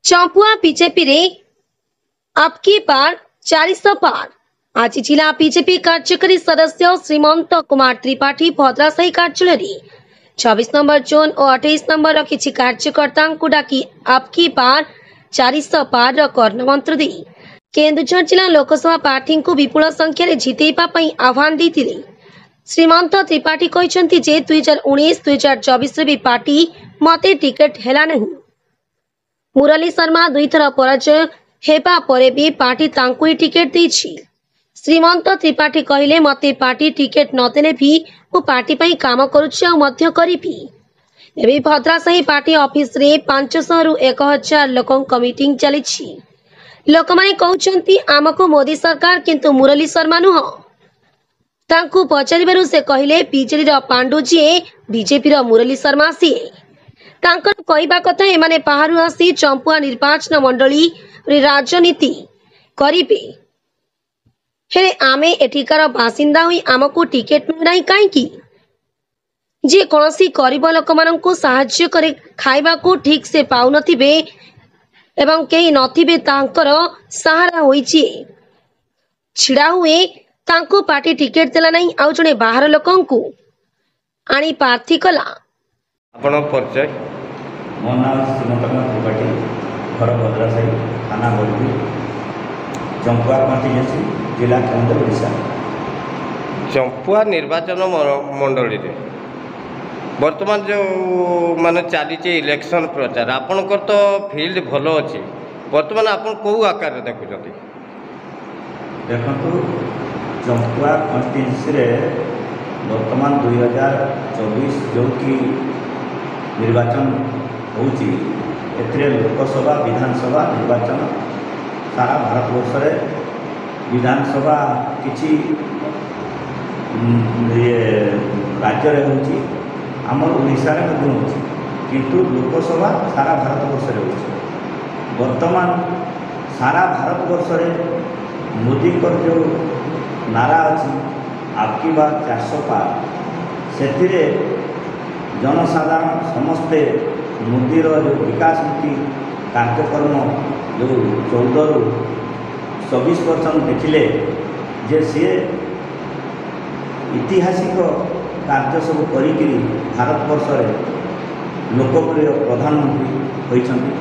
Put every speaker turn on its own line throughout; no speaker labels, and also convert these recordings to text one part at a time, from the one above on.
Champua BJP रे आपकी बार 400 पार। आज जिला बीजेपी कार्यकारी सदस्य श्रीमंत कुमार त्रिपाठी भद्राशाही कार्यालय 26 नंबर जोन और 28 नंबर किसी कार्यकर्ता डाकी आपकी बार 400 पार कर्णमंत्र दे केन्दुझर जिला लोकसभा प्रार्थी को विपुल संख्यार जितेबा आह्वान देते। श्रीमंत त्रिपाठी कहते जे 2019-2024 भी पार्टी मते टिकेट हैला नहीं। मुरली शर्मा दुई थर पराजय हेबा परे भी पार्टी तांकु ही टिकेट देछि। श्रीमंत त्रिपाठी कहले मते पार्टी टिकेट नदेले भी मु पार्टी पई काम करूछि आ मध्य करिबी। एबे भद्राशाही पार्टी ऑफिस रे 500 रु 1000 लोकन मीटिंग चलिछि। लोक माने कहउछंती आमको मोदी सरकार किंतु मुरली शर्मा नुह। तांकु पचारिबारु से कहले बीजेडी रो पांडु जी बीजेपी रो मुरली शर्मा सी तांकर कहवा कथा एमाने बाहरु आसी चंपुआ निर्वाचन मंडली राजनीति करिबे हेले आमे एठिकार बासिंदा हुई आमको टिकेट मिलुनाई काईकी। जे कोनसी गरीब लोक माननकु सहाय्य करे खाइबा को ठीक से पाउ नथिबे एवं केही नथिबे तांकर सहारा होईची छिड़ा हुए तांको पार्टी टिकेट देला नहीं आउ जने बाहर लोकंकु आनी प्रार्थी कला।
आपन परिचय?
मो नाम श्रीमंत त्रिपाठी, घर भद्राशाही, थाना बरबी, चंपुआ कन्स्टिट्यूएंसी, जिला केन्द्र ओडिशा।
चंपुआ निर्वाचन मंडली रे वर्तमान जो माने चली इलेक्शन प्रचार आपनकर तो फील्ड भलो अच्छी वर्तमान आपन को आकार देखुछथि?
देखंतु चंपुआ कन्स्टिट्यूएंसी रे वर्तमान 2024 जो कि निर्वाचन होउची एथिरे लोकसभा विधानसभा निर्वाचन सारा भारतवर्ष रे विधानसभा किछि राज्य रे होउची आमर ओडिशा रे मध्य होउची किंतु लोकसभा सारा भारतवर्ष रे होउची। वर्तमान सारा भारतवर्ष रे मोदी कर जो नारा अच्छी आपकी बार 400 पार से जनसाधारण समस्ते मोदी जो विकास मुखी कार्यक्रम जो 14 रु 24% देखिले जे सी ऐतिहासिक कार्य सब करी भारतवर्ष रे लोकप्रिय प्रधानमंत्री होइछंती।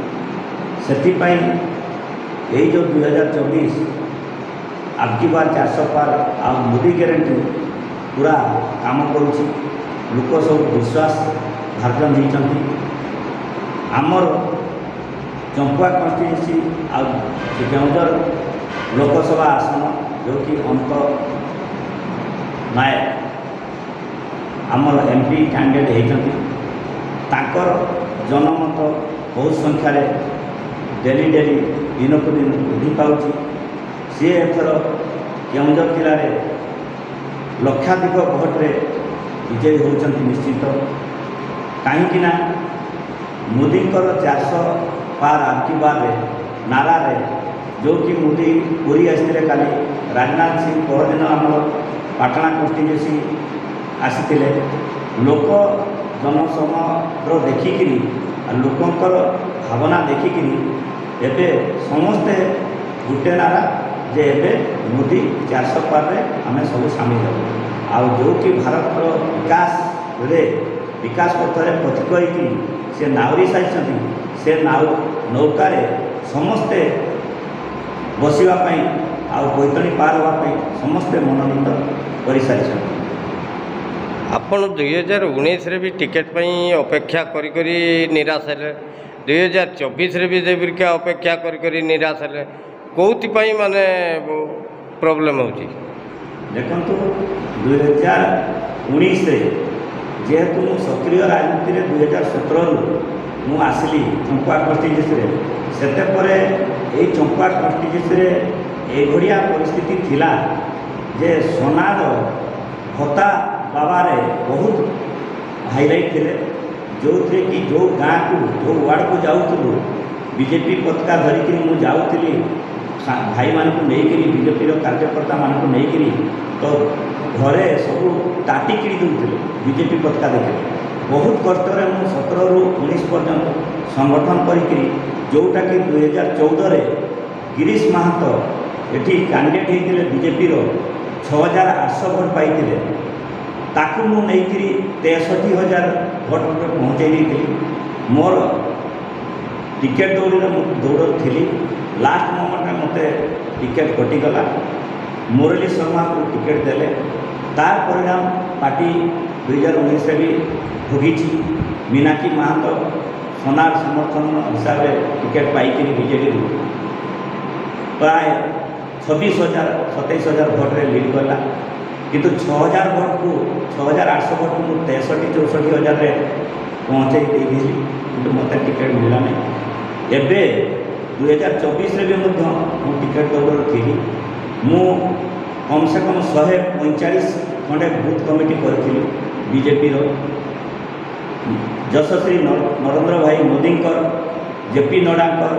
सेथिपाई यही जो 2024 आपकी बार 400 पार आ मोदी ग्यारंटी पूरा काम करुच्ची लोक सब विश्वास भाजन होती। आमर चंपुआ कन्स्टिट्यूएंसी आ केन्दुझर लोकसभा आसन जो कि अंत नायक आमर एमपी कैंडिडेट होती ताकर जनमत बहुत संख्यार डेली डेली दिन को दिन वृद्धि पाउची। सी एथर केन्दुझर जिले में लक्षाधिक भोट्रे विजयी होती निश्चित कहीं मोदी 400 पार आपकी बार नारा रे जो कि मोदी पूरी आसते काली राजनाथ सिंह परदिन आम पाटना कन्स्टिट्यूएंसी आसी लोक जनसमग्र देखिकी लोकंर भावना देखिकी एबे समस्ते गोटे नारा जे एबे मोदी 400 पार रे आमे सब सामिल हो आ जो कि भारत विकास रे विकास पथरे पथिक से नावरी सारी से नौकार समस्ते बसवाई आ बैतणी पार होगापी समस्ते मनोनीत कर सारी।
आपन 2019 रे भी टिकेट पई अपेक्षा करी निराश हेले 2024 रे भी जेबरिक अपेक्षा करी निराश हेले कौथि पई माने प्रॉब्लम होची?
देखंतु 2019 रे जेहेतु मु सक्रिय राजनीति रे 2017 मु आसली चंपुआ कन्स्टिट्यूएंसी सेते परे एई चंपुआ कन्स्टिट्यूएंसी रे एभरिया परिस्थिति थिला जे सोनार भत्ता बाबा रे बहुत हाईलाइट थिले जो थे कि जो गाँ को जो वार्ड को जाऊँ बीजेपी पताका धरिकी मु जाऊली भाई मान को लेकिन बीजेपी कार्यकर्ता मान को लेकिन तो घरे सब टाटी किणी दूसरे बीजेपी पताका देखे बहुत कष्ट 17 रु 19 पर्यंत संगठन करी जोटा कि 2014 गिरीश महातो एटी कैंडिडेट होते बीजेपी 6800 भोट पाई ताकू मु नहीं 63,000 भोट पहुँचाई मोर टिकेट दौड़ थी लास्ट मोमेंट में मत टिकेट कटिगला मुरली शर्मा को टिकेट देले तार परिणाम पार्टी 2019 भी भोगी मीनाक्षी महातो सोनार समर्थन हिसाब से टिकेट पाई बीजेडी प्राय 26,000-27,000 भोट लीड कला किंतु 6,000 भोट को 6,800 भोट को 63,000-64,000 पहुँचे कि मत टिकेट मिला नहीं एबे 2024 भी मु टिकेट दौड़ थी मु कम से कम 145 खंडे बूथ कमिटी करी बीजेपी यशस्वी नरेंद्र भाई मोदी जेपी नड्डा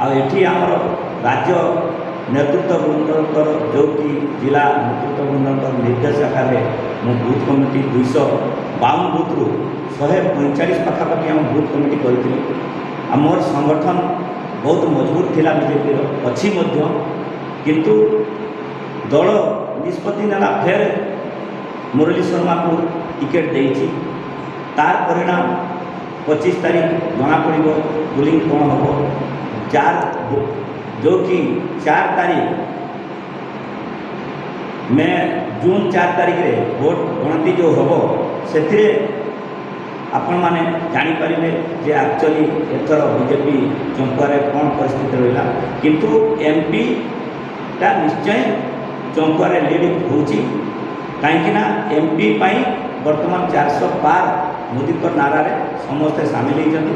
आठी आमर राज्य नेतृत्व वृंदर जो कि जिला नेतृत्व वृंदर निर्देश आकार मु बूथ कमिटी 252 बूथ रु 145 पाखापाखि आम बूथ कमिटी करी मोर संगठन बहुत मजबूत थिला बीजेपी अच्छी किंतु दल निष्पत्ति नेला फेर मुरली शर्मा को टिकेट देइछि तार परिणाम 25 तारीख जना पड़ो बुलिंग कौन हम 4 जो कि 4 तारीख में जून 4 तारीख रे वोट गणति जो हम से आपण मैंने जापर जे एक्चुअली एथर बीजेपी चंपुआर कौन परिस्थिति रहा किंतु एमपी टा निश्चय चंपुआर लीड हो कहीं एमपी वर्तमान 400 पार मोदी नारा समस्ते सामिल होती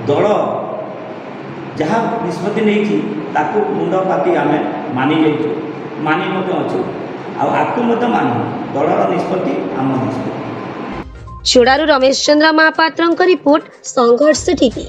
दल जहाँ निष्पत्ति नहीं ताकू मुंड पाती आम मानि मानि अच्छु आपको मान दलर निष्पत्ति आम निष्पत्ति।
चोड़ारू रमेश चंद्र महापात्र रिपोर्ट संघर्ष टीवी।